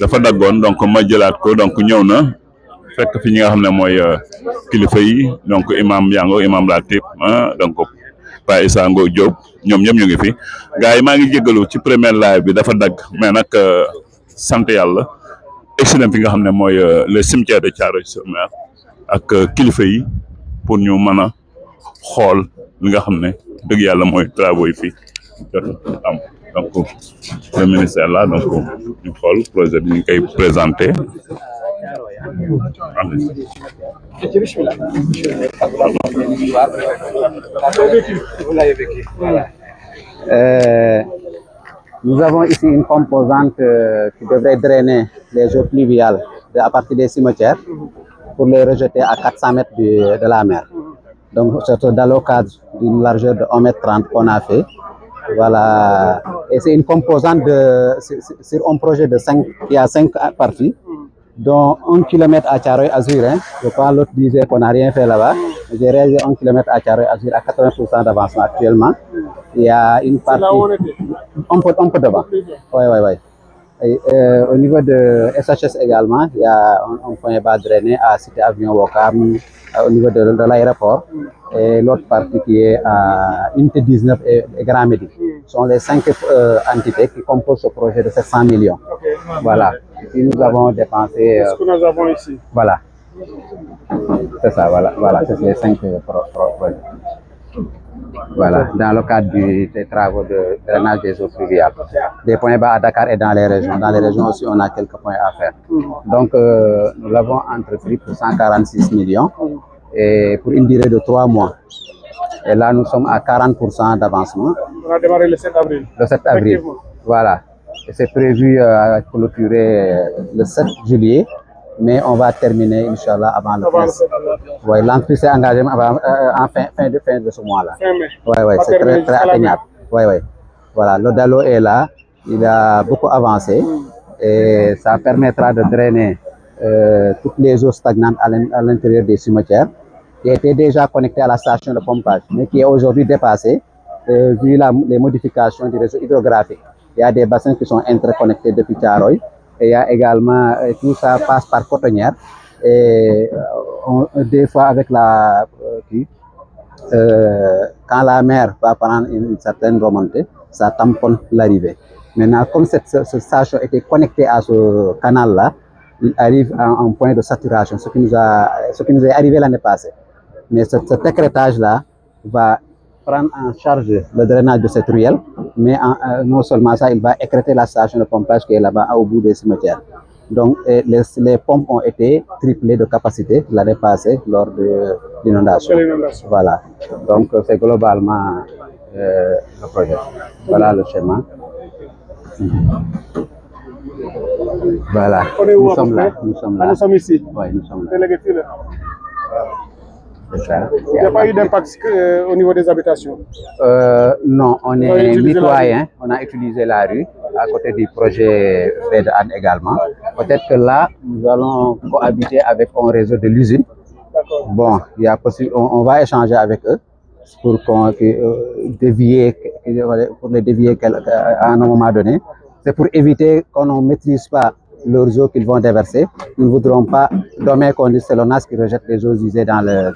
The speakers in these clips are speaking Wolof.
dafa daggoon donc ma jëlaat ko donc ñëw na fekk fi ñi nga xam ne mooy kilifa yi donc imam Yango imam Latif donc Pa Issa Ngo Diop ñoom ñëpp ñu ngi fi gars yi maa ngi jéggalu ci première live bi dafa dagg mais nag sant yàlla egsi nañ fi nga xam ne mooy le cimetière de Thiaroye-sur-Mer ak kilifa yi pour ñu mën a xool li nga xam ne dëgg yàlla mooy travaux yi fii jot am donc le ministère là donc ñu xool projet bi ñu koy présenté. Nous avons ici une composante qui devrait drainer les eaux pluviales à partir des cimetières pour les rejeter à 400 mètres de la mer. Donc c'est dans le cadre d'une largeur de 1,30 m qu'on a fait. Voilà. Et c'est une composante sur un projet de 5, qui a 5 parties, dont 1 km à Thiaroye-Azur. Je crois l'autre disait qu'on n'a rien fait là-bas. J'ai réalisé 1 km à Thiaroye-Azur à 80% d'avancement actuellement. Il y a une partie un peu devant. Oui. Et, au niveau de SHS également, il y a un point bas drainé à Cité Avion Ouakam au niveau de l'aéroport. Et l'autre partie qui est à Unité 19 et Grand Médine. Ce sont les 5 entités qui composent ce projet de 700 millions. Okay. Voilà. Ici, nous avons dépensé. Ce que nous avons ici. Voilà. C'est ça, voilà. C'est les 5 projets. Voilà, dans le cadre des travaux de drainage des eaux pluviales. Des points bas à Dakar et dans les régions. Dans les régions aussi, on a quelques points à faire. Donc, nous l'avons entrepris pour 146 millions et pour une durée de 3 mois. Et là, nous sommes à 40% d'avancement. On a démarré le 7 avril. Le 7 avril, voilà. Et c'est prévu à clôturer le 7 juillet. Mais on va terminer, Inch'Allah, avant le 15. Oui, l'entreprise s'est engagée en fin de ce mois-là. Oui, c'est très atteignable. Oui. Voilà, le DALO est là, il a beaucoup avancé et ça permettra de drainer toutes les eaux stagnantes à l'intérieur des cimetières qui étaient déjà connectées à la station de pompage, mais qui est aujourd'hui dépassée vu les modifications du réseau hydrographique. Il y a des bassins qui sont interconnectés depuis Thiaroye. Et il y a également, tout ça passe par Cotonnière. Et des fois, avec quand la mer va prendre une certaine remontée, ça tamponne l'arrivée. Maintenant, comme cette station était connectée à ce canal-là, il arrive à un point de saturation, ce qui nous est arrivé l'année passée. Mais cet écrêtage-là va prendre en charge le drainage de cette ruelle, mais non seulement ça, il va écrêter la station de pompage qui est là-bas au bout des cimetières. Donc les pompes ont été triplées de capacité l'année passée lors de l'inondation. Voilà. Donc c'est globalement le projet. Voilà le schéma. Voilà. Nous sommes là. Nous sommes ici. Oui, nous sommes là. Délégué Fille. Il n'y a pas eu d'impact au niveau des habitations? Non, on est mitoyen. On a utilisé la rue à côté du projet Anne également. Peut-être que là, nous allons cohabiter avec un réseau de l'usine. Bon, il y a on va échanger avec eux pour les dévier à un moment donné. C'est pour éviter qu'on ne maîtrise pas leurs eaux qu'ils vont déverser. Nous ne voudrons pas dormir qu'on dise c'est l'ONAS qui rejette les eaux usées dans la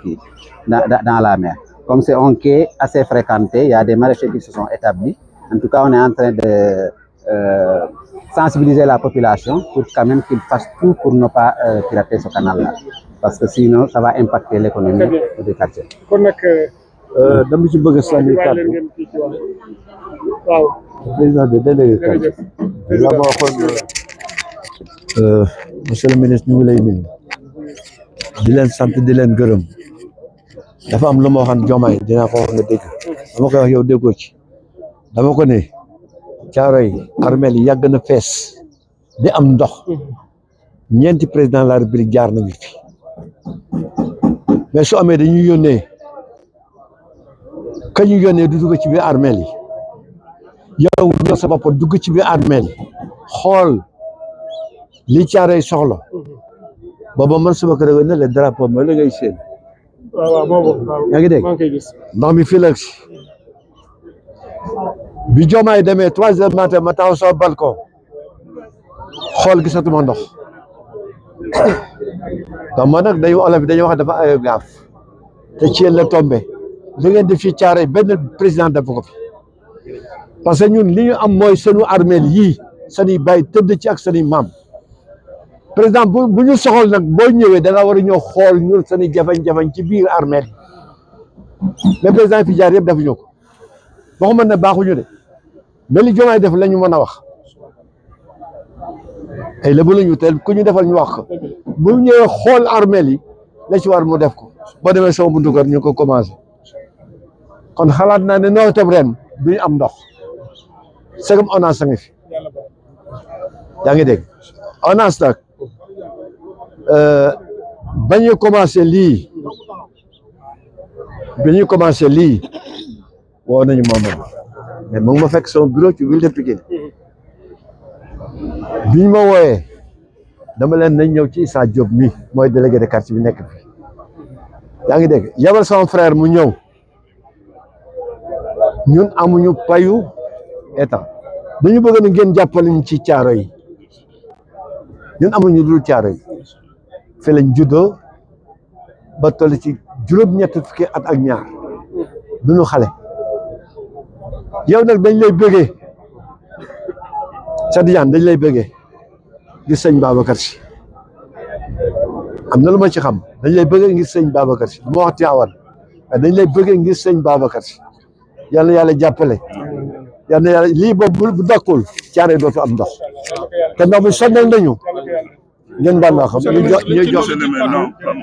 mer. Comme c'est un quai assez fréquenté, il y a des maraîchers qui se sont établis. En tout cas, on est en train de sensibiliser la population pour quand même qu'ils fassent tout pour ne pas pirater ce canal-là. Parce que sinon, ça va impacter l'économie des quartiers. dama ci bëgg sànni kàddu président de délégué la ma waxoon monsieur le ministre ñu ngi lay nuyu di leen sant di leen gërëm dafa am lu ma waxoon Diomaye dinaa ko wax nga dégg dama koy wax yow déggoo ci dama ko ne Thiaroye armeel yi yàgg na fees di am ndox ñeenti président de la République jaar nañu fi mais su amee dañuy yónnee ka ñu yónnee du dugg ci biir armeel yi yow ñëw sa bopp dugg ci biir armeel yi xool li Thiaroye soxla booba man sama kër ne le drapeau ma la ngay seen yaa ngi dégg ndox mi fii la si bi Diomaye demee 3 heures matin ma taxaw sama balcon xool gisatuma ndox donc man nag dañu olof bi dañuy wax dafa ay gaaf te ci yéen la tombé li ngeen def ci Thiaroye benn président def ko fi parce que ñun li ñu am mooy sunu armeel yii sani bàyyi tëdd ci ak sani maam président bu ñu soxal nag boo ñëwee da nga war a ñëw xool ñun sani jafe-jafe ci biir armeel mais président fi jaar yëpp defuñu ko waxuma ne baaxuñu de mais li Diomaye def la ñu mën a wax ay lébu la ñu teel ku ñu defal ñu wax ko bu ñëwee xool armeel yi la ci war mu def ko boo demee sama buntu kër ñu ko commencé kon xalaat naa ne nawetam ren du ñu am ndox segam ONAS a ngi fi yaa ngi dégg ONAS nag ba ñuy commencé lii woo nañu Mamadou mais mu ngi ma fekk sama bureau ci ville de Pikine bi ñu ma wooyee dama leen nañ ñëw ci Issa Diop mi mooy délégué de quartier bi nekk fi yaa ngi dégg yabal sama frère mu ñëw ñun amuñu payu état dañu bëgg na ngeen jàppale ñu ci Thiaroye yi ñun amuñu dul Thiaroye yi fi lañ juddoo ba toll ci juróom-ñett fukki at ak ñaar duñu xale yow nag dañ lay bëggee Cheikh Tidiane dañ lay bëggee ngir sëñ Babacar Si am na lu ma ci xam dañ lay bëggee ngir sëñ Babacar Si du ma wax Tiwaawan mais dañ lay bëggee ngir sëñ Babacar Si yal na yàlla jàppale yal na yàlla lii boobu bu dakkul Thiaroye dootu am ndox te ndox mi sonnal nañu ngeen baal naa xam ñu jox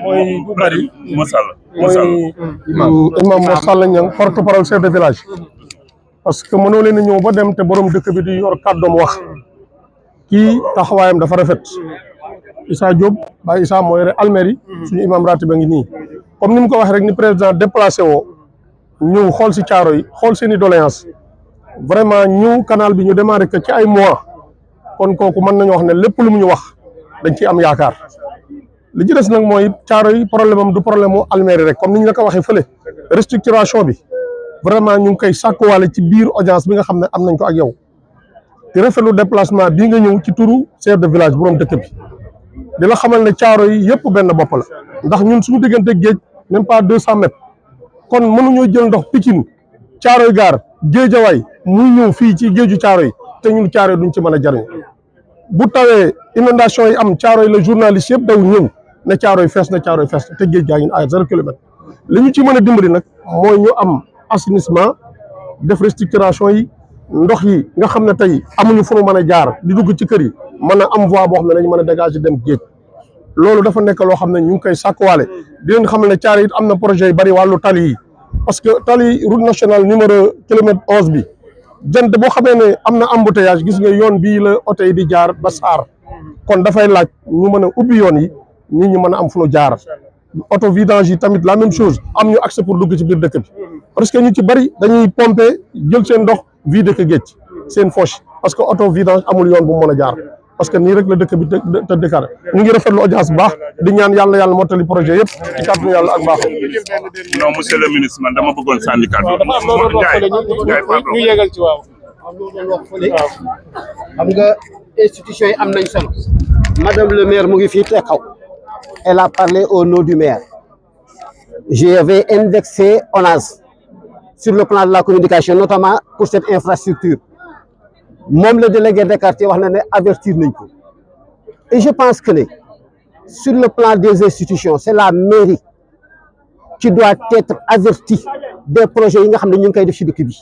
mooy bu bari mooy imam Mor Sall Niang porte-parole chef de village parce que mënoo leen a ñëw ba dem te borom dëkk bi di yor kàddoom wax kii taxawaayam dafa rafet Issa Diop Baye Issa mooy yore almeri suñu imam ratib a ngi nii comme ni mu ko waxee rek ni président déplacé woo ñëw xool si Thiaroye yi xool seen i doléance vraiment ñëw canal bi ñu démarré que ci ay mois kon kooku mën nañu wax ne lépp lu mu ñu wax dañ ciy am yaakaar li ci des nag mooy Thiaroye yi problème am du problème mu almeri rek comme ni ñu la ko waxee fële restructuration bi vraiment ñu ngi koy sàkkuwaale ci biir audience bi nga xam ne am nañ ko ak yow di rafetlu déplacement bii nga ñëw ci turu chef de village borom dëkk bi di la xamal ne Thiaroye yi yëpp benn bopp la ndax ñun suñu diggante géej même pas 200 mètres kon mënuñoo jël ndox Pikine Thiaroye Gare Géejawaay muy ñëw fii ci géeju Thiaroye yi te ñun Thiaroye duñ ci mën a jariñ bu tawee inondation yi am Thiaroye la journaliste yëpp daw ñëw ne Thiaroye fees na Thiaroye fees na te géej gaa ngi à 0 kilomètre li ñu ci mën a dimbali nag mooy ñu am assainissement def restructuration yi ndox yi nga xam ne tey amuñu fu mu mën a jaar di dugg ci kër yi mën a am voie boo xam ne dañu mën a dégager dem géej loolu dafa nekk loo xam ne ñu ngi koy sàkkuwaale di leen xamal ne Thiaroye it am na projet yu bari wàllu tali yi parce que tali route nationale numéro kilomètre 11 bi jant boo xamee ne am na embouteillage gis nga yoon bii la oto yi di jaar ba Saar kon dafay laaj ñu mën a ubbi yoon yi nit ñi mën a am fu ñu jaar auto vidange yi tamit la même chose am ñu accès pour dugg ci biir dëkk bi parce que ñu ci bari dañuy pomper jël seen ndox vider ko géej seen foche parce que auto vidange amul yoon bu mu mën a jaar parce que nii rek la dëkk bi te dëkkaare ñu ngi rafetlu audience bu baax di ñaan yàlla mottali projet yëpp ci kàddu yàlla ak baaxam. non monsieur le ministre man dama bëggoon sànni kàddu. ñu yégal ci waaw. xam nga institution yi am nañ solo. madame le maire mu ngi fii te xaw. Elle a parlé au nom du maire. Je vais indexer ONAS sur le plan de la communication, notamment pour cette infrastructure. Même le délégué de quartier wax na ne avertir nañ ko. Et je pense que sur le plan des institutions, c'est la mairie qui doit être avertie des projets yi nga xam ne ñu ngi koy def ci dëkk bi.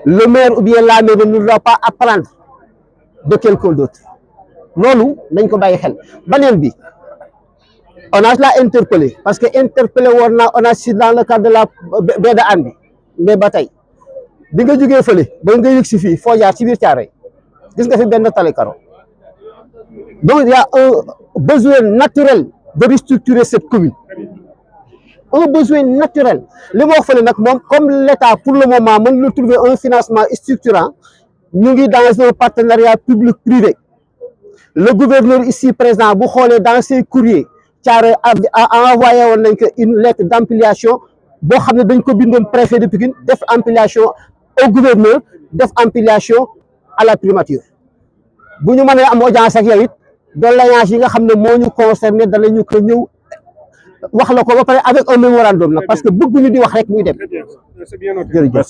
Le maire ou bien la mairie ne doit pas apprendre de quelqu'un d'autre. Loolu nañ ko bàyyi xel. Beneen bi ONAS l'a interpellé parce que interpellé woon naa ONAS si dans le cadre de la baie de Hann bi mais ba tey bi nga jógee fële ba nga yëg si fii foo jaar ci biir Thiaroye gis nga fi benn tali karo donc il y a un besoin naturel de restructurer cette commune un besoin naturel li ma wax fële nag moom comme l'État pour le moment mën na trouver un financement structurant ñu ngi dans un partenariat public-privé le gouverneur ici présent bu xoolee dans ses courriers Thiaroye a envoyé woon nañ ko une lettre d'ampliation boo xam ne dañ ko bindoon préfet de Pikine def ampliation au gouverneur def ampliation à la primature bu ñu mënee am audience ak yow it doléance yi nga xam ne moo ñu concerné danañu ko ñëw wax la ko ba pare avec un mémorandum nag parce que bëgguñu di wax rek muy dem jërëjëf.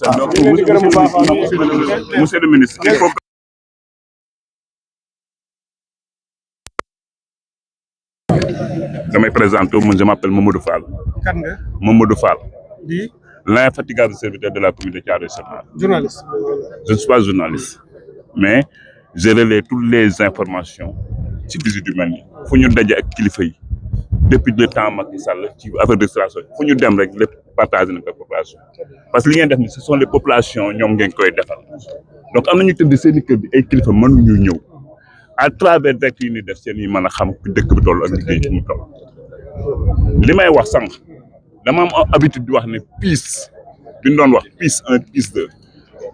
Monsieur le ministre, il faut damay présenter je m'appelle Mamadou Fall. kan nga Mamadou Fall, di l'infatigable serviteur de la commune de Thiaroye-sur-Mer. journaliste. Je ne suis pas journaliste, mais je relaie toutes les informations ci visite yu mel nii fu ñu daje ak kilifa yi depuis le temps Macky Sall ci affaire de restauration fu ñu dem rek lépp partagé nañ ko population parce que li ngeen def ni ce sont les populations ñoom ngeen koy defal donc am na ñu tëdd seen i kër bi ay kilifa mënuñu ñëw à travers direct yi ni def seen i mën a xam dëkk bi toll ak liggéey fi mu toll li may wax sànq dama am habitude di wax ne PIS bi ñu doon wax PIS 1 PIS 2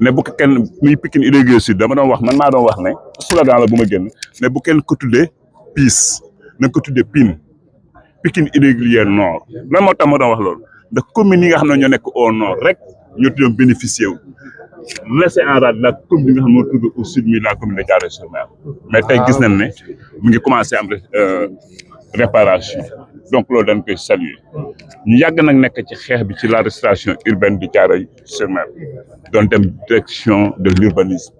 ne bu ko kenn muy Pikine irrégulier sud dama doon wax man maa doon wax ne slogan la bu ma génn ne bu kenn ko tuddee PIS na ko tuddee PIN Pikine irrégulier nord lan moo tax ma doon wax loolu ndax communes yi nga xam ne ñoo nekk au nord rek ñoo doon bénéficier wu laisser en rade la commune bi nga xam ne moo tudd au sud mi la commune de Thiaroye-sur-Mer mais tey gis nañ ne mu ngi commencé am réparation donc loolu dañ koy saluer ñu yàgg nag nekk ci xeex bi ci la restauration urbaine de Thiaroye-sur-Mer doon dem direction de l'urbanisme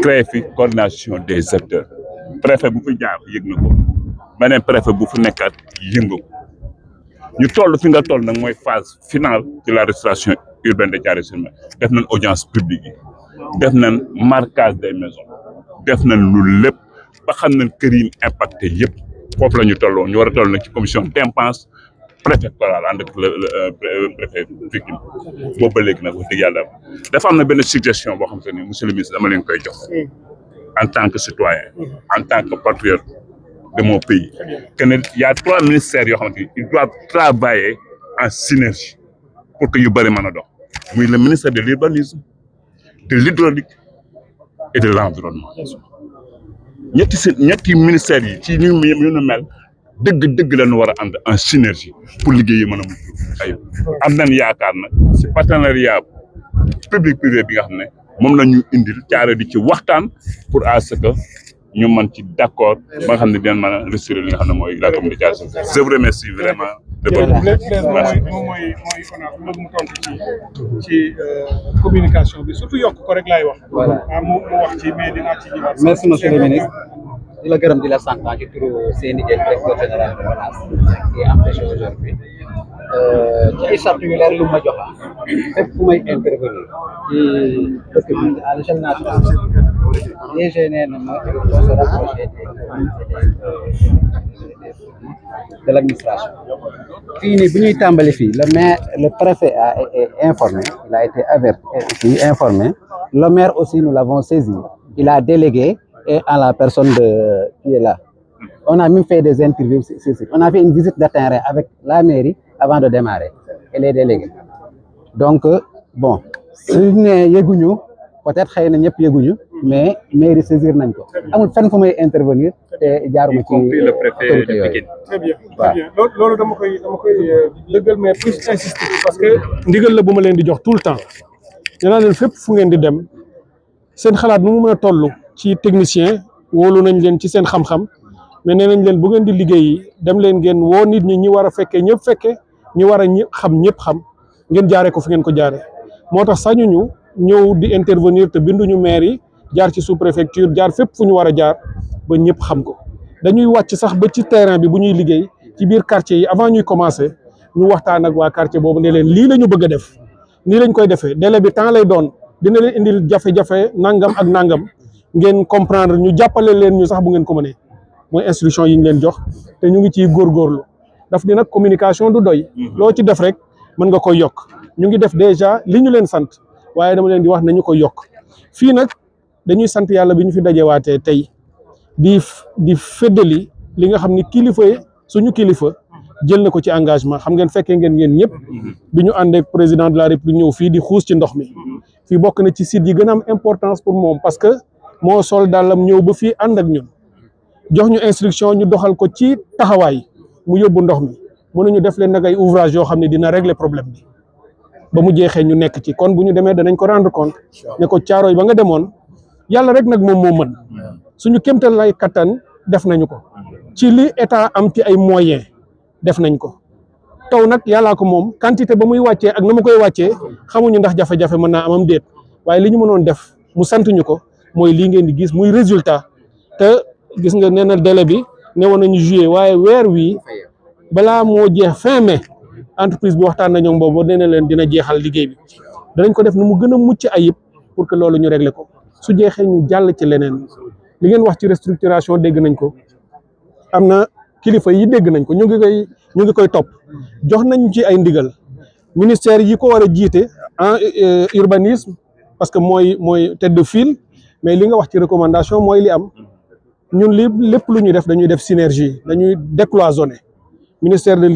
créer fi coordination des acteurs préfet bu fi jaar yëg na ko beneen préfet bu fi nekkaat yëngu ñu toll fi nga toll nag mooy phase finale ci la restauration urbaine de Thiaroye-sur-Mer def nañ audience publique yi def nañ marquage des maisons def nañ lu lépp ba xam nañ kër yi impacté yëpp foofu la ñu tolloo ñu war a toll nag ci commission dépense préfectorale ànd ak le préfet Pikine boobu ba léegi nag wax dëgg yàlla dafa am na benn suggestion boo xam te ne monsieur le ministre dama leen koy jox en tant que citoyen en tant que patriote de mon pays que ne y a 3 ministères yoo xamante ni ils doivent travailler en synergie pour que yu bëri mën a dox muy le ministère de l'urbanisme de l'hydraulique et de l'environnement ñetti ministères yi ci ñu mel dëgg la ñu war a ànd en synergie pour liggéey yi mën a mucc ayib am nañ yaakaar nag ci partenariat public privé bi nga xam ne moom la ñu indil caare di ci waxtaan pour à ce que ñu mën ci d'accord ba nga xam ne dinañ mën a restaurer li nga xam ne mooy la commune de Thiaroye-sur-Mer. Je vous remercie vraiment de votre moom mooy mu tontu ci communication bi surtout yokk ko rek laay wax. Voilà. mu wax ci mais dinaa ci ñëwaat. Merci monsieur le ministre di la gërëm di la sant ci turu Seyni Dieng directeur général de l'ONAS qui est empêché aujourd'hui ci ay charte yu leer lu ma jox fépp fu may intervenir ci parce que à l'échelle nationale DG nee na ma faut se rapprocher de l'administration fii nii bu ñuy tàmbali fii le préfet a été informé il a été averti informé le maire aussi nous l'avons saisi il a délégué et à la personne qui est là. On a même fait des interviews sur site. On a fait une visite de terrain avec la mairie avant de démarrer et les délégués. Donc, bon, suñu ne yëguñu peut-être xëy na ñëpp yëguñu mais mairie saisir nañ ko amul fenn fu may intervenir te jaaruma ci le préfet de Pikine. Très bien, très bien. Loolu dama koy dëggal mais plus insister parce que ndigal la bu ma leen di jox tout le temps nee naa leen fépp fu ngeen di dem seen xalaat nu mu mën a toll ci technicien wóolu nañ leen ci seen xam-xam mais nee nañ leen bu ngeen di liggéeyi dem leen ngeen woo nit ñi war a fekkee ñëpp fekkee ñi war a xam ñëpp xam ngeen jaaree ko fu ngeen ko jaaree moo tax sañuñu ñëw di intervenir te binduñu maire yi jaar ci sous-préfecture jaar fépp fu ñu war a jaar ba ñëpp xam ko dañuy wàcc sax ba ci terrain bi bu ñuy liggéey ci biir quartier yi avant ñuy commencer ñu waxtaan ak waa quartier boobu ne leen lii la ñu bëgg a def nii lañ koy defee délai bi temps lay doon dina leen indil jafe-jafe nangam ak nangam ngeen comprendre ñu jàppale leen ñu sax bu ngeen ko mënee mooy instruction yi ñu leen jox te ñu ngi ciy góorgóorlu daf di nag communication du doy loo ci def rek mën nga koy yokk ñu ngi def déjà li ñu leen sant waaye dama leen di wax nañu koy yokk fii nag dañuy sant yàlla bi ñu fi dajewaatee tey di feddali li nga xam ni kilifa suñu kilifa jël na ko ci engagement xam ngeen fekkee ngeen ñëpp bi ñu ànd ak président de la république ñëw fii di xuus ci ndox mi fii bokk na ci site yi gën a am importance pour moom parce que moo sol dàllam ñëw ba fii ànd ak ñun jox ñu instruction ñu doxal ko ci taxawaay mu yóbbu ndox mi mënuñu def leen nag ay ouvrage yoo xam ne dina régler problème bi ba mu jeexee ñu nekk ci kon bu ñu demee danañ ko rendre compte ne ko Thiaroye ba nga demoon yàlla rek nag moom moo mën suñu kéemtal lay kattan def nañu ko ci li état am ci ay moyens def nañ ko taw nag yàllaa ko moom quantité ba muy wàccee ak na ma koy wàccee xamuñu ndax jafe-jafe mën naa amam déet waaye li ñu mënoon def mu sant ñu ko mooy lii ngeen di gis muy résultat te gis nga nee na délai bi ne woon nañu juillet waaye weer wii balaa moo jeex fin mai entreprise bi waxtaan nañu ak boobu nee na leen dina jeexal liggéey bi danañ ko def nu mu gën a mucc ayib pour que loolu ñu régler ko su jeexee ñu jàll ci leneen li ngeen wax ci restructuration dégg nañ ko am na kilifa yi dégg nañ ko ñu ngi koy topp jox nañ ci ay ndigal ministère yi ko war a jiite en urbanisme parce que mooy tête de file mais li nga wax ci recommandation mooy li am ñun lépp lu ñuy def dañuy def synergie dañuy décloisonner ministère de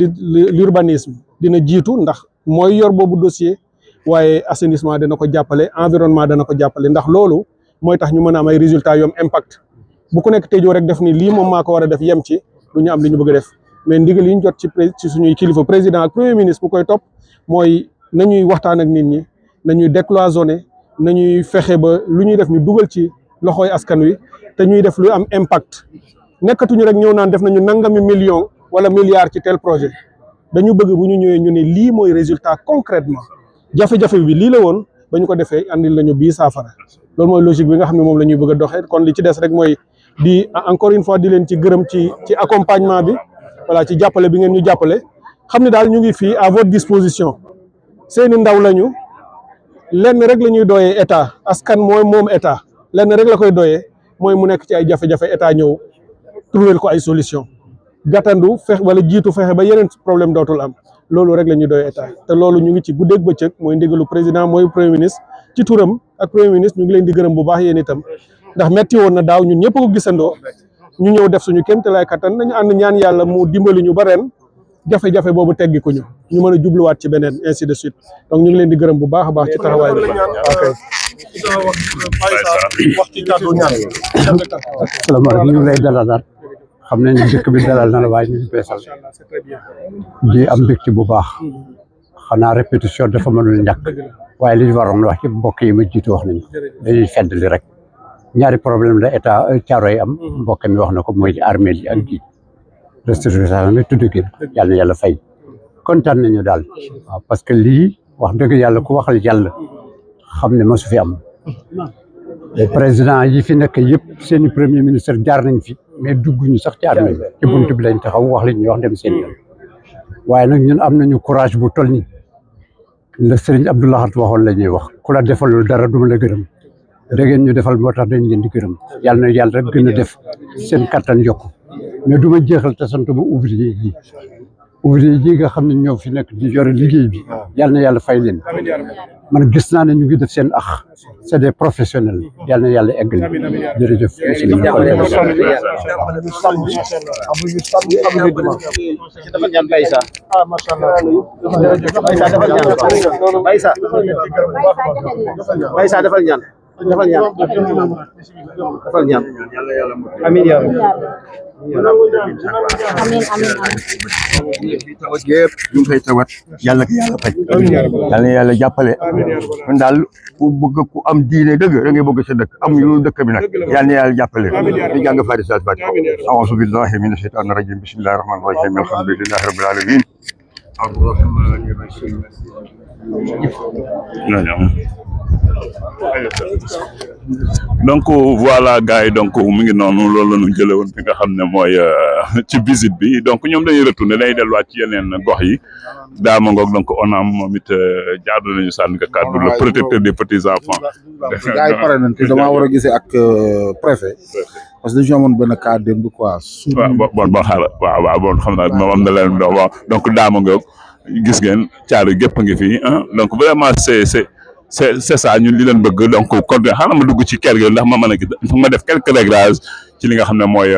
l'urbanisme dina jiitu ndax mooy yor boobu dossier waaye assainissement dana ko jàppale environnement dana ko jàppale ndax loolu mooy tax ñu mën a am ay résultats yu am impact bu ku nekk tëjoo rek def ni lii moom maa ko war a def yem ci du ñu am li ñu bëgg a def mais ndigal yi ñu jot ci suñuy kilifa président ak premier ministre bu koy topp mooy nañuy waxtaan ak nit ñi nañuy décloisonner nañuy fexe ba lu ñuy def ñu dugal ci loxooy askan wi te ñuy def lu am impact nekkatuñu rek ñëw naan def nañu nangami million wala milliard ci tel projet dañu bëgg bu ñu ñëwee ñu ne lii mooy résultat concrètement jafe-jafe bi lii la woon ba ñu ko defee andil lañu bii saafara loolu mooy logique bi nga xam ne moom la ñuy bëgg a doxee kon li ci des rek mooy di encore une fois di leen ci gërëm ci accompagnement bi voilà ci jàppale bi ngeen ñu jàppale xam ne daal ñu ngi fii à votre disposition seeni ndaw lañu lenn rek la ñuy doyee état askan mooy moom état lenn rek la koy doyee mooy mu nekk ci ay jafe-jafe état ñëw trouver ko ay solution gàttandu fexe wala jiitu fexe ba yeneen problème dootul am loolu rek la ñuy doyee état te loolu ñu ngi ci guddeeg bëccëg mooy ndigalu président mooy premier ministre ci turam ak premier ministre ñu ngi leen di gërëm bu baax yéen itam ndax metti woon na daaw ñun ñëpp ko gisandoo ñu ñëw def suñu kéemtalaay kattan nañu ànd ñaan yàlla mu dimbali ñu ba ren jafe-jafe boobu teggi ko ñu mën a jubluwaat ci beneen ainsi de suite donc ñu ngi leen di gërëm bu baax a baax ci taxawaay bi. wax ci kàddu ñaan. asalaamaaleykum ñu ngi lay dalalaat xam nañ dëkk bi dalal na la waaye ñu ngi beesal di am mbégte bu baax xanaa répétition dafa mënul ñàkk waaye li ñu waroon wax ci mbokk yi ma jiitu wax nañu dañuy feddali rek ñaari problème la état Thiaroye am mbokk mi wax na ko mooy armée yi ak gi restructuration bi tudd gi yàlla na yàlla fay kontaan nañu daal waaw parce que lii wax dëgg yàlla ku waxal yàlla xam ne ma su fi am président yi fi nekk yëpp seeni premier ministre jaar nañ fi mais dugguñu sax ci armée bi ci buntu bi lañ taxaw wax li ñuy wax dem seen yoon waaye nag ñun am nañu courage bu toll ni la Serigne Abdou Lahad waxoon la ñuy wax ku la defalul dara duma la gërëm da ngeen ñu defal moo tax dañ leen di gërëm yàlla na yàlla rek gën a def seen kattan yokku mais du ma jeexal te sant ba ouvrier yi nga xam ne ñoo fi nekk di yore liggéey bi yàlla na yàlla fay leen man gis naa ne ñu ngi def seen c'est des professionnels yàlla na yàlla eggal jërëjëf defal ñaan amiin yaa rabbi tawat yëpp ñu ngi koy tawat yàlla ko yàlla faj yàlla na yàlla jàppale man daal ku bëgg ku am diine dëgg da ngay bëgg sa dëkk am yu dëkk bi nag yàlla na yàlla jàppale ñu jàng fari sal fati a'uuzu billahi mina shaytaani rajim bismillahi rahmaani rahim alhamdulillahi rabbil alamin arrahmaani rahim donc voilà gars yi donc mu ngi noonu loolu la ñu jëlee woon fi nga xam ne mooy ci visite bi donc ñoom dañuy retourner dañuy delluwaat ci yeneen gox yi daama ngoog donc ONAM moom it jaadu nañu sànni ka kàddu le protecteur des petits enfants. gars yi pare nañ te damaa war a gisee ak préfet parce que dañu amoon benn cas démb quoi. waaw bon xaaral waaw bon xam naa moom am na leen donc daama ngoog gis ngeen caaru gépp a ngi fi donc vraiment c'est ça ñun li leen bëgg donc kon xanaa ma dugg ci kër gi ndax ma mën a gis ma def quelques réglages ci li nga xam ne mooy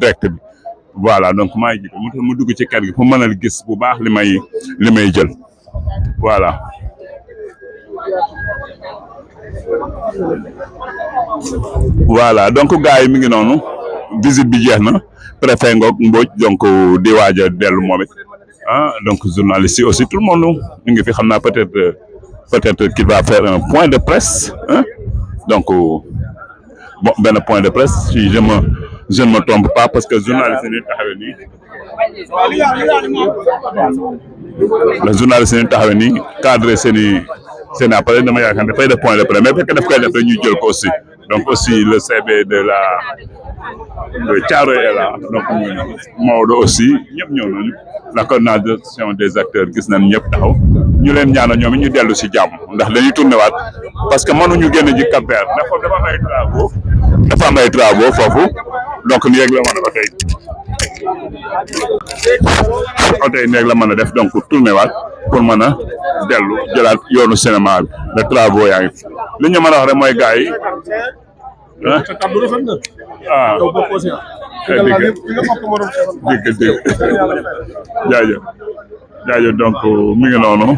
direct bi voilà donc maa ngi jiite mu dugg ci kër gi pour mën a gis bu baax li may jël voilà. voilà donc gars yi mi ngi noonu visite bi jeex na préfet ngoog Mbodj donc di waaj a dellu moom it donc journaliste yi aussi tout le monde ñu ngi fi xam naa peut-être qu'il va faire un point de presse donc bon benn point de presse si je ne me trompe pas parce que journaliste yi taxawee nii le journaliste yi taxawee nii cadre seen appareil dama yaakaar ne dafay def point de presse mais fekk daf koy def rek ñu jël ko aussi donc aussi le CB de Thiaroye est là donc Maodo aussi ñëpp ñëw nañu la coordination des acteurs gis nañ ñëpp taxaw ñu leen ñaanal ñoom it ñu dellu si jàmm ndax dañuy tourné waat parce que mënuñu génn ji Cap-Vert ndax foofu dafa am ay travaux foofu donc nii rek la mën a oto yi nii rek la mën a def donc tourné waat pour mën a dellu jëlaat yoonu cinéma bi le travaux yaa ngi li ñu mën a wax rek mooy gars yi jaajëf donc mi ngi noonu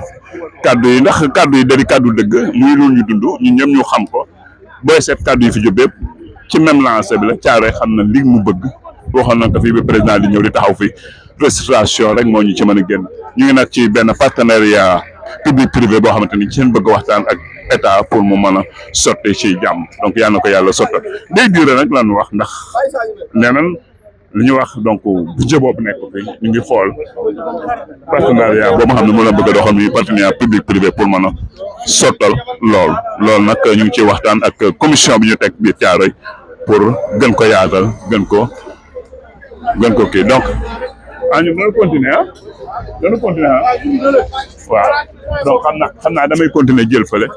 kaddu yi ndax kaddu yi dari kaddu dëgg muy loolu ñu dund ñun ñëpp ñu xam ko booy seet kaddu yi fi jóg yëpp ci même lancé bi la Thiaroye xam na li mu bëgg waxoon na ko fii ba président di ñëw di taxaw fi restauration rek moo ñu ci mën a génn ñu ngi nag ci benn partenariat public privé boo xamante ni ci seen bëgg waxtaan ak état pour mu mën a sotti ci jàmm donc yal na ko yàlla sottal day duré nag lan wax ndax nee nañ li ñu wax donc budget boobu nekk fi ñu ngi xool partenariat boobu nga xam ne mu la bëgg a doxal muy partenariat public privé pour mën a sottal loolu nag ñu ngi ciy waxtaan ak commission bi ñu teg biir Thiaroye pour gën ko yaatal gën ko kii donc ñu mën a continuer waaw donc xam naa damay continuer jël fële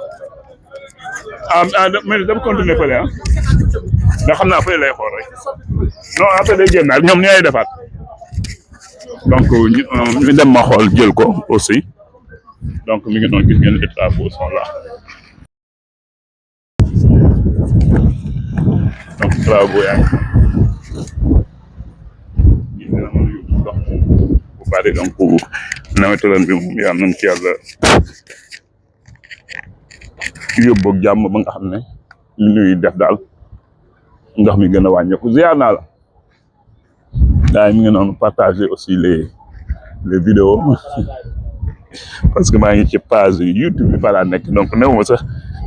mais dama continuer fële ndax xam naa fële lay xool rek non après day génnaat ñoom ñooy defaat donc ñu dem ma xool jël ko aussi donc mi ngi noonu gis ngeen les travaux sont là donc travaux yaa ngi ndox bu bari donc nawetu ren bi moom yaa nañ ci yàlla yóbbu ak jàmm ba nga xam ne li ñuy def daal ndox mi gën a wàññeeku ziar naa la daay mi ngi noonu partager aussi les vidéos parce que maa ngi ci page YouTube bi fa laa nekk donc newuma sax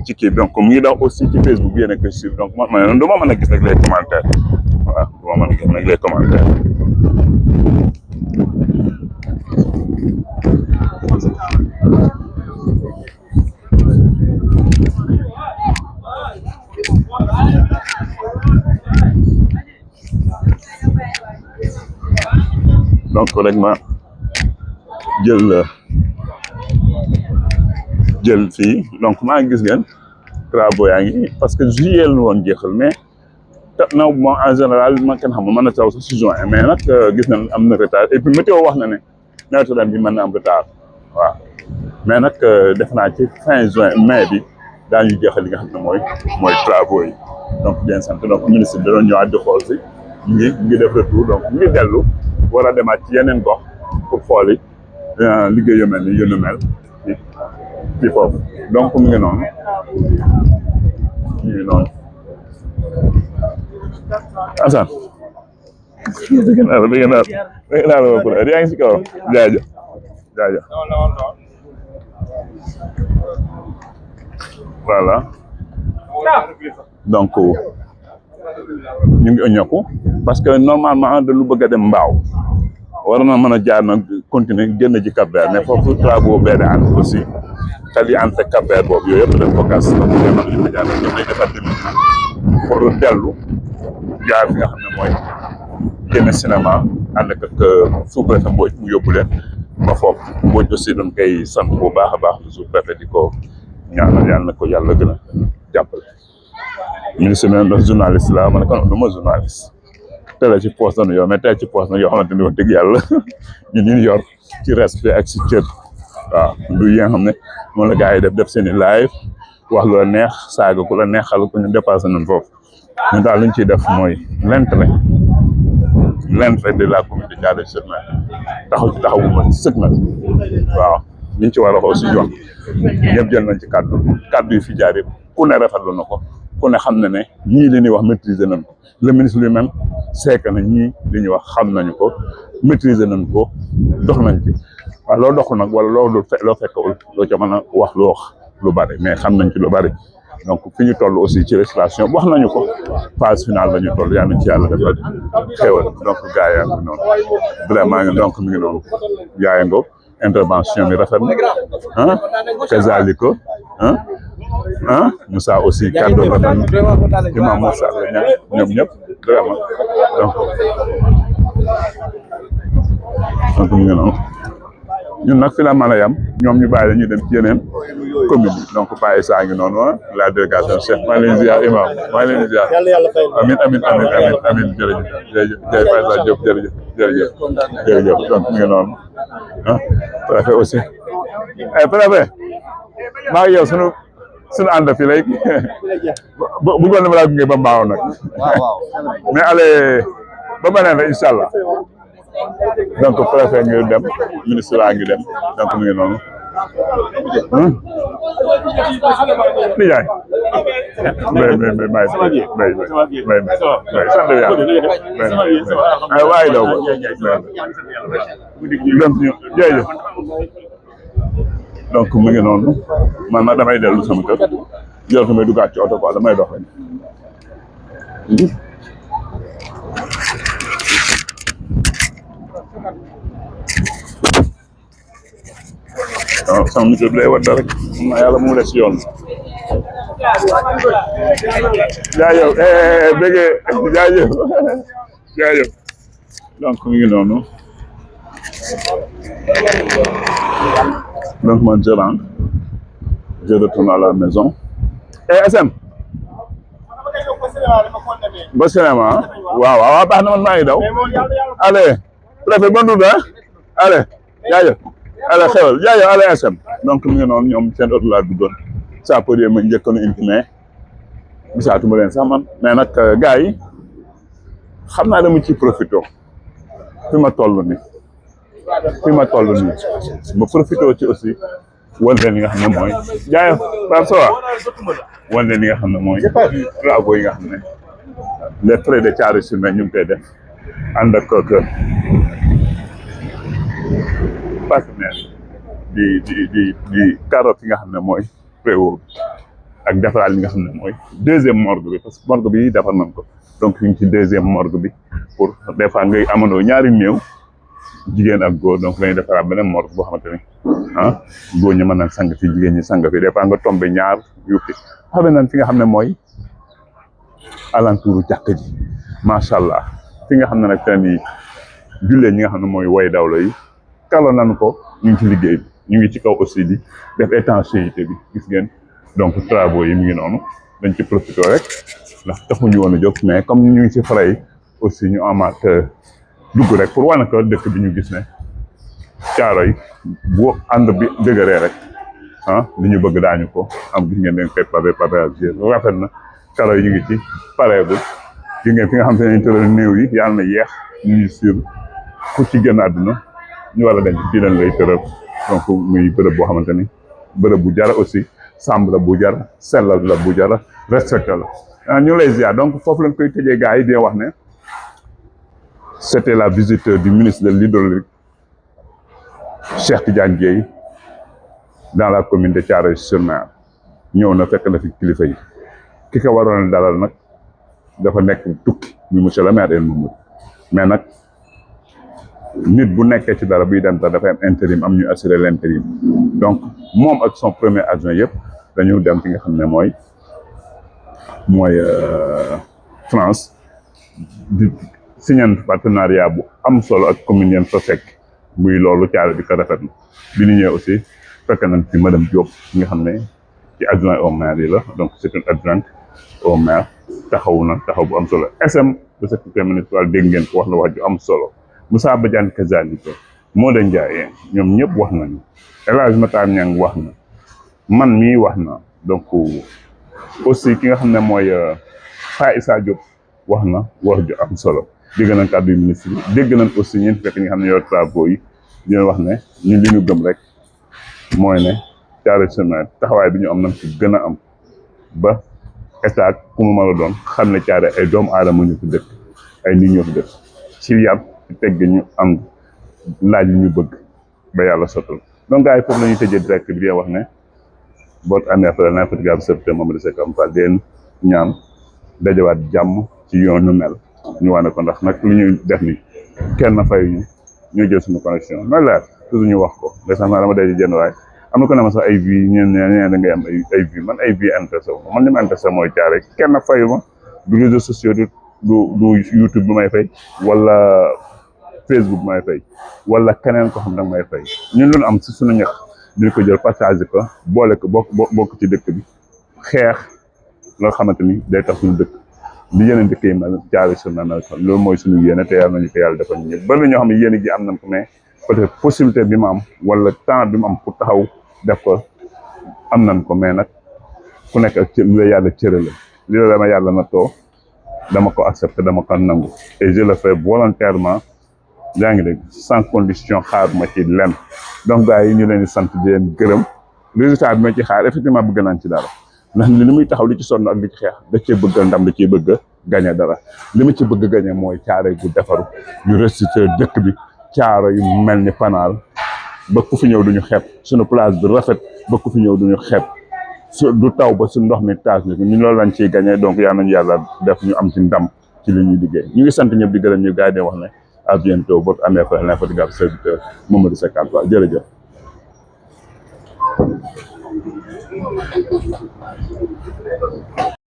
ci kii donc mu ngi daw aussi ci Facebook bi yéen a koy suivre donc man du ma mën a gis nag les commentaires waaw du ma mën a gis nag les commentaires donc rek ma jël fii donc maa ngi gis ngeen travaux yaa ngi parce que juillet la woon jeexal mais naw moom en général man kenn xamul mën na taw sax si juin mais nag gis nañ am na retard et puis météo wax na ne nawetu ren bi mën na am retard waaw mais nag def naa ci fin juin mai bi daañu jeexal li nga xam ne mooy travaux yi donc bien sant donc ministre bi doon ñëwaat di xool si ñu ngi def retour donc ñu ngi dellu war a demaat ci yeneen gox pour xooli liggéey yu mel ni yu nu mel ci foofu donc mu ngi noonu Assane dégg naa la ko yaa ngi si kaw jaajëf voilà donc ñu ngi ëññeeku parce que normalement da lu bëgg a dem mbaaw war na mën a jaar nag continuer génn ci Cap-Vert mais foofu travaux bee ànd aussi tali entre Cap-Vert boobu yooyu yëpp dañ ko gas donc demal li ma jaar ñoom lay defar demi pour dellu jaar fi nga xam ne mooy génn cinéma ànd ak sous-préfet Mbodj mu yóbbu leen ba foofu Mbodj aussi doon koy sant bu baax a baax sous-préfet di ko ñaanal yàlla na ko yàlla gën a jàppale ministre bi nag journaliste la ma ne kon du ma journaliste télé ci poste nañu yor mais télé ci poste nag yoo xamante ni wax dëgg yàlla ñu yor ci respect ak ci cër waaw du yi nga xam ne moom la gars yi def seen i live wax lu la neex saaga ku la neex xal ko ñu dépassé nañ foofu ñun daal li ñu ciy def mooy l'intérêt de la communauté Thiaroye-sur-Mer taxaw ci taxawu ma sëg nag waaw liñ ci war a aussi wax ñëpp jël nañ ci kaddu yi fi jaar yëpp ku ne rafetlu na ko ku ne xam na ne ñii li ñuy wax maîtriser nañ ko le ministre lui-même c'est que na ñii li ñuy wax xam nañu ko maîtriser nañ ko dox nañ ci waaw loo doxul nag wala loo fekkewul loo ca mën a wax lu bari mais xam nañ ci lu bari donc fi ñu toll aussi ci restauration wax nañu ko phase finale la ñu toll yàlla nañ ci yàlla defal xéwal donc gars yaa ngi noonu vraiment donc mi ngi noonu yaa ngi intervention bi rafet na ah Kazaliko Moussa aussi kàddu rafet na imam Moussa la ñoom ñëpp vraiment donc mi ngi noonu ñun nag fi la mën a yam ñoom ñu bàyyi la ñu dem ci yeneen commune yi donc Paye Issa ngi noonu la délégation Cheikh maa ngi leen di ziar imam maa ngi leen di ziar amin jërëjëf Paye Issa Diop jërëjëf donc mi ngi noonu préfet aussi préfet maa ngi yow sunu ànd fi léegi bëggoon na ma laa gunge ba mbaaw nag mais allez ba beneen la incha allah donc préfet ngi dem ministre a ngi dem donc mu ngi noonu nijaay may waaye daw donc ñu jërëjëf donc mu ngi noonu man nag damay dellu sama kër jot may duggaat ci oto quoi damay dox rek waaw sama monsieur bi lay war rek xam naa yàlla mu des yoon jaajëf bëggee jaajëf donc mu ngi noonu donc man je retourne à la maison SM ba cinéma waaw baax na man maa ngi daw allez préfet bon dund allez jaajëf allez xewal jaajëf allez SM donc mi ngi noonu ñoom seen oto laa duggoon ça peut dire ma njëkkoon intimé gisaatuma leen sax man mais nag gars yi xam naa dama ciy profité fi ma toll nii ma profité ci aussi wan leen li nga xam ne mooy jaayef Pape Sowa wan leen li nga xam ne mooy travaux yi nga xam ne les frais de Thiaroye-sur-Mer ñu ngi koy def ànd ak partenaire di carotte yi nga xam ne mooy préau ak defaraat li nga xam ne mooy deuxième morgue bi parce que morgue bi defar nañ ko donc ñu ngi ci deuxième morgue bi pour des fois ngay amandoo ñaari néew jigéen ak góor donc lañuy defaraat beneen morgue boo xamante ni góor ñi mën nañ sang fi jigéen ñi sang fi des fois nga tombé ñaar yuppi xamee nañ fi nga xam ne mooy alentouru jàkk ji macha allah fi nga xam ne nag teen yi jullee ñi nga xam ne mooy way dawlo yi kalo nañ ko ñu ngi ci liggéey bi ñu ngi ci kaw aussi di def étanchéité bi gis ngeen donc travaux yi mu ngi noonu dañ ci profité rek ndax taxuñu woon a jóg mais comme ñu ngi ci frais aussi ñu amaat dugg rek pour wane ko dëkk bi ñu gis ne Thiaroye bu ànd bi dëgëree rek li ñu bëgg daañu ko am gis ngeen dañ koy pavé rafet na karo yi ñu ngi ci pareegul gis ngeen fi nga xam te ne tëral néew yi yàlla na yeex ñu ngi sur ku ci gën àdduna ñu war a denc fii leen lay tëral donc muy bërëb boo xamante ni bërëb bu jara aussi sàmm la bu jara sellal la bu jara respecté la ñu lay ziar donc foofu lañ koy tëjee gars yi di wax ne c'était la visite du ministre de l'hydraulique Cheikh Tidiane Dièye dans la commune de Thiaroye-sur-Mer ñëw na fekk na fi kilifa yi ki ko waroon dalal nag dafa nekk tukki bi monsieur le maire El Mamadou mais nag nit bu nekkee ci dara buy dem dafay am intérim am ñu assurer l'intérim donc moom ak son premier adjoint yëpp dañu dem fi nga xam ne mooy France di signé partenariat bu am solo ak commune yeen fa fekk muy loolu Thiaroye di ko rafetlu bi ñu ñëwee aussi fekk nañ ci madame Diop nga xam ne ci adjoint au maire yi la donc c'est une adjointe au maire taxaw bu am solo SM le secrétaire municipal dégg ngeen ko wax na wax ju am solo Moussa Badiane Kazalika Modou Ndiaye ñoom ñëpp wax nañu El Hadj Matar Niang wax na man mii wax na donc aussi ki nga xam ne mooy Paye Issa Diop wax na wax ju am solo dégg nañ kàddu yu ministre bi dégg nañ aussi ñeen fekk ñi nga xam ne yor travaux yi dina wax ne ñun li ñu gëm rek mooy ne Thiaroye-sur-Mer taxawaay bi ñu am nañ ci gën a am ba état ku mu mën a doon xam ne Thiaroye ay doomu aadama ñu fi dëkk ay nit ñoo fi dëkk ci yar ci tegg ñu am laaj yi ñu bëgg ba yàlla sottal donc gars yi foofu la ñuy tëjee direct bi di wax ne votre année après l'infatigable serviteur Mamadou Seck Fall di leen ñaan dajawaat jàmm ci yoon nu mel ñu wane ko ndax nag li ñuy def ni kenn fay ñu jël suñu connexion na leer toujours ñu wax ko récemment dama day jënd waaye am na ko ne ma sax ay vues ñeen da ngay am ay vues man ay vues intéressé wu man li ma intéressé mooy caare kenn fayu ma du réseaux sociaux du YouTube bu may fay wala Facebook bu may fay wala keneen ko xam da may fay ñun lu am si suñu ñax dina ko jël partager ko boole ko bokk ci dëkk bi xeex loo xamante ni day tax suñu dëkk li yeneen dëkk yi mel jaare sur na mel loolu mooy suñu yéene te yàlla nañu ko yàlla defal ñu bari ñoo xam ne yéene ji am nañ ko mais peut-être possibilité bi ma am wala temps bi ma am pour taxaw def ko am nañ ko mais nag ku nekk ak lu la yàlla cërale li la dama yàlla na too dama ko accepté dama ko nangu et je le fais volontairement yaa ngi dégg sans condition xaar ma ci lenn donc gars yi ñu leen di sant di leen gërëm résultat bi ma ci xaar effectivement bëgg nañ ci dara ndax li muy taxaw li ci sonn ak li ci xeex da cee bëgg ndam da cee bëgg a gañe dara li ma ci bëgg a gañe mooy caare gu defaru ñu restitué dëkk bi caaro yu mel ni panaal ba ku fi ñëw duñu xeeb suñu place bi rafet ba ku fi ñëw duñu xeeb du taw ba su ndox mi taas ni ñu loolu lañ ciy gañe donc yal nañu yàlla def ñu am ci ndam ci li ñuy liggéey ñu ngi sant ñëpp di gërëm ñu gars yi di wax ne à bientôt votre ami frère l'infatigable serviteur Mamadou Seck Fall jërëjëf.